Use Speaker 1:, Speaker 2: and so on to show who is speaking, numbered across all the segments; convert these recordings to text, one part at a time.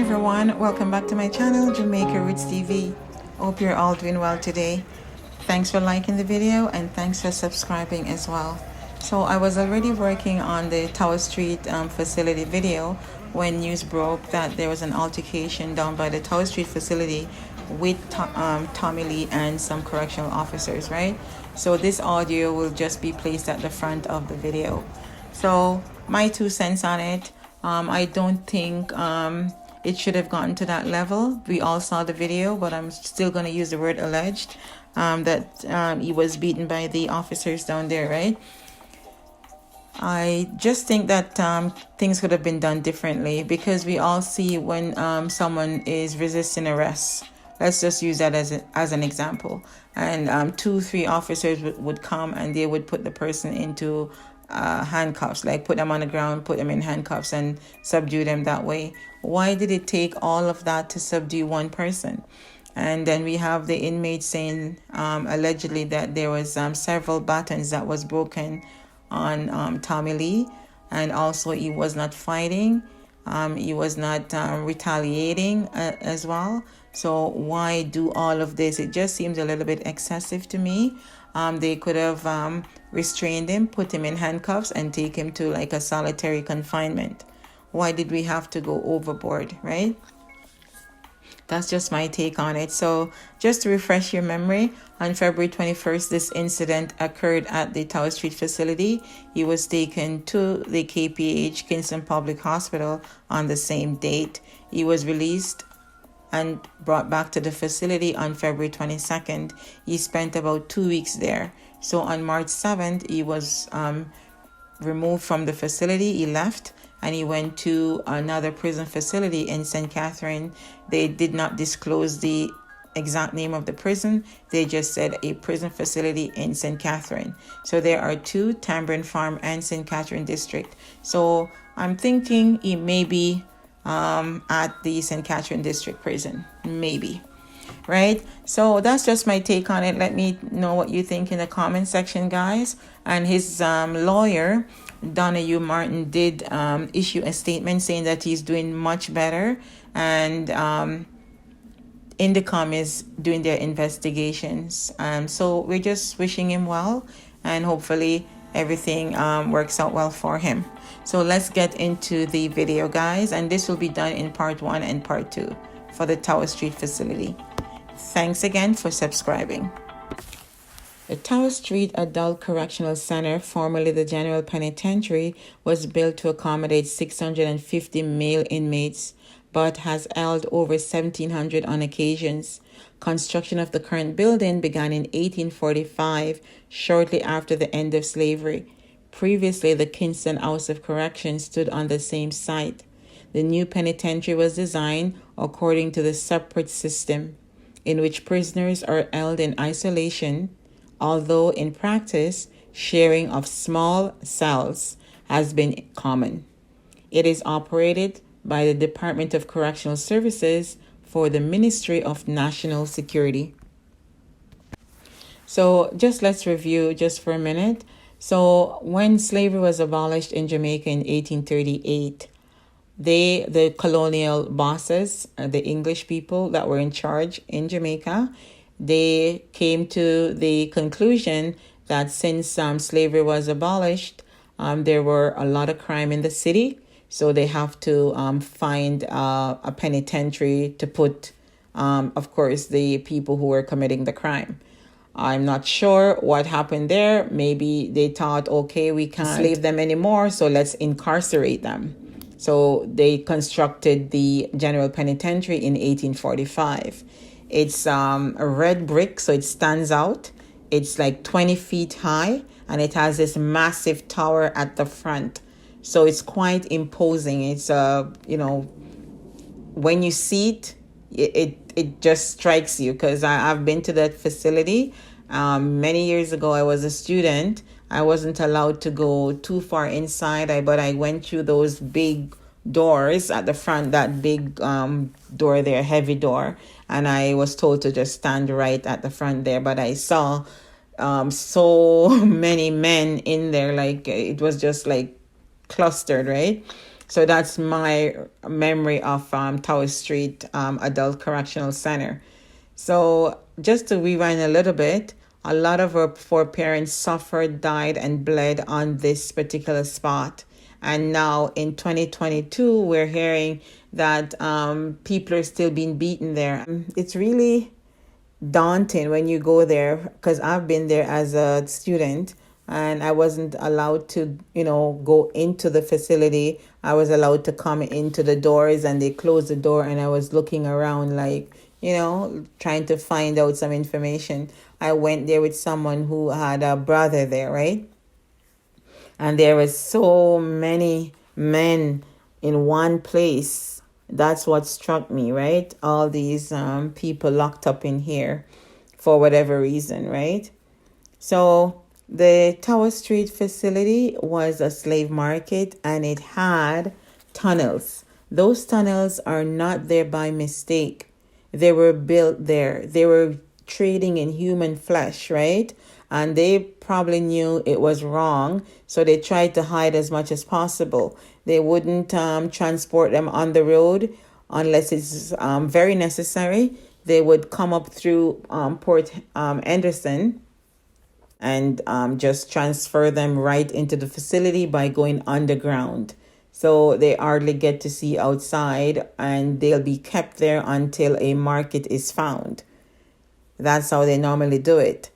Speaker 1: everyone, welcome back to my channel, Jamaica Roots TV. Hope you're all doing well today. Thanks for liking the video and thanks for subscribing as well. So I was already working on the Tower Street facility video when news broke that there was an altercation down by the Tower Street facility with Tommy Lee and some correctional officers, right? So this audio will just be placed at the front of the video. So my 2 cents on it. I don't think it should have gotten to that level. We all saw the video, but I'm still going to use the word alleged, that he was beaten by the officers down there, right? I just think that things could have been done differently, because we all see when someone is resisting arrest. Let's just use that as an example. And 2-3 officers would come and they would put the person into handcuffs, like put them on the ground, put them in handcuffs and subdue them that way. Why did it take all of that to subdue one person? And then we have the inmate saying allegedly that there was several buttons that was broken on Tommy Lee, and also he was not fighting, he was not retaliating as well. So why do all of this? It just seems a little bit excessive to me. They could have restrained him, put him in handcuffs, and take him to like a solitary confinement. Why did we have to go overboard, right? That's just my take on it. So just to refresh your memory, on February 21st, this incident occurred at the Tower Street facility. He was taken to the KPH, Kingston Public Hospital, on the same date. He was released and brought back to the facility on February 22nd. He spent about 2 weeks there. So on March 7th, he was removed from the facility. He left and he went to another prison facility in St. Catherine. They did not disclose the exact name of the prison. They just said a prison facility in St. Catherine. So there are 2, Tambourine Farm and St. Catherine District. So I'm thinking he may be at the St. Catherine District Prison, maybe, right? So that's just my take on it. Let me know what you think in the comment section, guys. And his lawyer, Donahue Martin, did issue a statement saying that he's doing much better, and Indicom is doing their investigations. So we're just wishing him well, and hopefully everything works out well for him. So let's get into the video, guys, and this will be done in part 1 and part 2 for the Tower Street facility. Thanks again for subscribing. The Tower Street Adult Correctional Centre, formerly the General Penitentiary, was built to accommodate 650 male inmates, but has held over 1,700 on occasions. Construction of the current building began in 1845, shortly after the end of slavery. Previously, the Kingston House of Correction stood on the same site. The new penitentiary was designed according to the separate system, in which prisoners are held in isolation, although in practice, sharing of small cells has been common. It is operated by the Department of Correctional Services for the Ministry of National Security. So just let's review just for a minute. So when slavery was abolished in Jamaica in 1838, the colonial bosses, the English people that were in charge in Jamaica, they came to the conclusion that since slavery was abolished, there were a lot of crime in the city. So they have to find a penitentiary to put, of course, the people who were committing the crime. I'm not sure what happened there. Maybe they thought, okay, we can't slave them anymore, so let's incarcerate them. So they constructed the General Penitentiary in 1845. It's a red brick, so it stands out. It's like 20 feet high, and it has this massive tower at the front. So it's quite imposing. It's, when you see it, it just strikes you, because I've been to that facility. Many years ago, I was a student. I wasn't allowed to go too far inside, but I went through those big doors at the front, that big door there, heavy door. And I was told to just stand right at the front there. But I saw so many men in there, like it was just like clustered, right? So that's my memory of Tower Street Adult Correctional Center. So just to rewind a little bit, a lot of our foreparents suffered, died, and bled on this particular spot. And now in 2022, we're hearing that people are still being beaten there. It's really daunting when you go there, because I've been there as a student and I wasn't allowed to, go into the facility. I was allowed to come into the doors and they closed the door, and I was looking around like, trying to find out some information. I went there with someone who had a brother there, right? And there was so many men in one place. That's what struck me, right? All these people locked up in here for whatever reason, right? So the Tower Street facility was a slave market, and it had tunnels. Those tunnels are not there by mistake. They were built there. They were trading in human flesh, right? And they probably knew it was wrong, so they tried to hide as much as possible. They wouldn't transport them on the road unless it's very necessary. They would come up through Port Anderson and just transfer them right into the facility by going underground. So they hardly get to see outside, and they'll be kept there until a market is found. That's how they normally do it.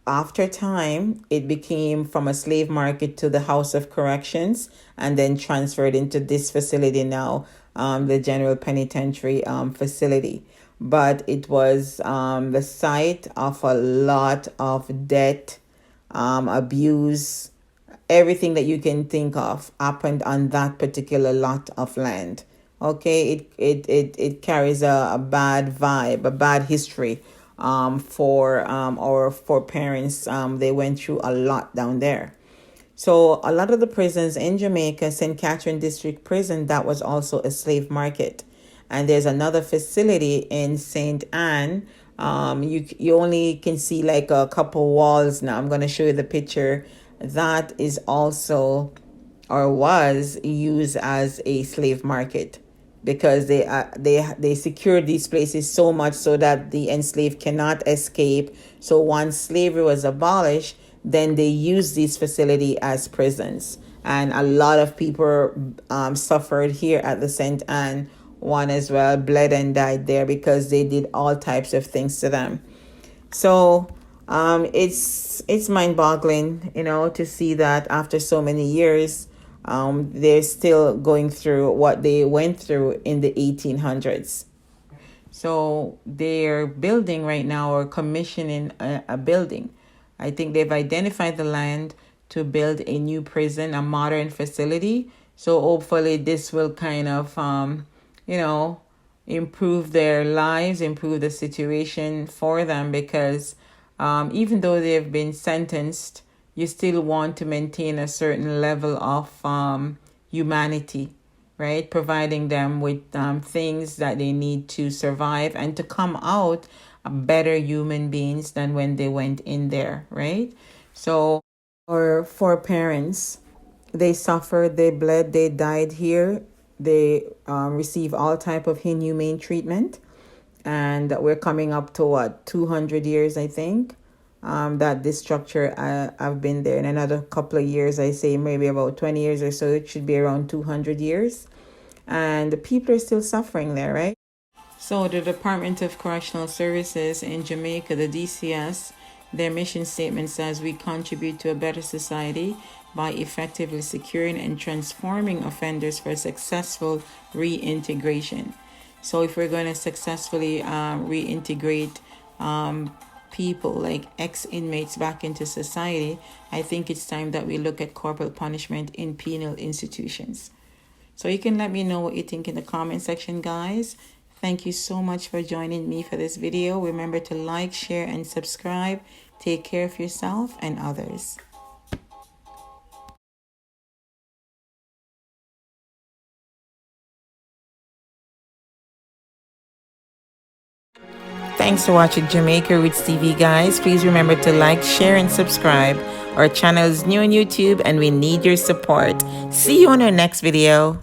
Speaker 1: After time, it became from a slave market to the House of Corrections, and then transferred into this facility now, the General Penitentiary facility. But it was the site of a lot of death, abuse, everything that you can think of happened on that particular lot of land. Okay, it carries a bad vibe, a bad history for our foreparents. They went through a lot down there. So a lot of the prisons in Jamaica, St. Catherine District Prison, that was also a slave market. And there's another facility in St. Anne. You only can see like a couple walls now. I'm going to show you the picture. That is also, or was used as a slave market, because they secured these places so much so that the enslaved cannot escape. So once slavery was abolished, then they used these facilities as prisons, and a lot of people suffered here at the St. Anne one as well, bled and died there because they did all types of things to them. So it's mind-boggling, to see that after so many years, they're still going through what they went through in the 1800s. So they're building right now, or commissioning a building. I think they've identified the land to build a new prison, a modern facility. So hopefully this will kind of, improve their lives, improve the situation for them, because even though they've been sentenced, you still want to maintain a certain level of humanity, right? Providing them with things that they need to survive and to come out better human beings than when they went in there, right? So, or for parents, they suffered, they bled, they died here. They receive all type of inhumane treatment. And we're coming up to 200 years, I think, that this structure, I've been there. In another couple of years, I say maybe about 20 years or so, it should be around 200 years. And the people are still suffering there, right? So the Department of Correctional Services in Jamaica, the DCS, their mission statement says, we contribute to a better society by effectively securing and transforming offenders for successful reintegration. So if we're going to successfully reintegrate people like ex-inmates back into society, I think it's time that we look at corporal punishment in penal institutions. So you can let me know what you think in the comment section, guys. Thank you so much for joining me for this video. Remember to like, share, and subscribe. Take care of yourself and others. Thanks for watching Jamaica Roots TV, guys. Please remember to like, share, and subscribe. Our channel is new on YouTube and we need your support. See you on our next video.